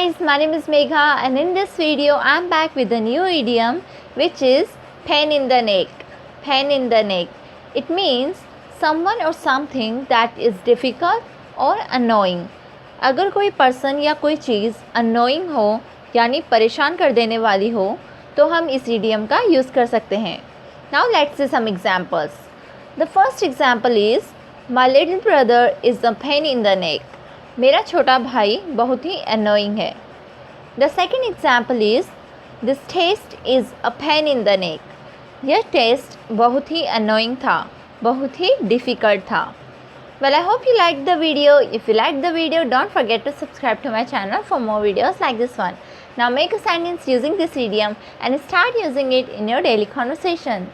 guys, my name is Megha and in this video I am back with a new idiom which is pain in the neck. Pain in the neck. It means someone or something that is difficult or annoying. अगर कोई person या कोई चीज़ annoying हो यानी परेशान कर देने वाली हो तो हम इस idiom का यूज़ कर सकते हैं. Now let's see some examples. The first example is My little brother is a pain in the neck. मेरा छोटा भाई बहुत ही annoying है. The second example is This test is a pain in the neck. यह test बहुत ही annoying था, बहुत ही difficult था. Well, I hope you liked the video. If you liked the video, don't forget to subscribe to my channel for more videos like this one. Now make a sentence using this idiom and start using it in your daily conversation.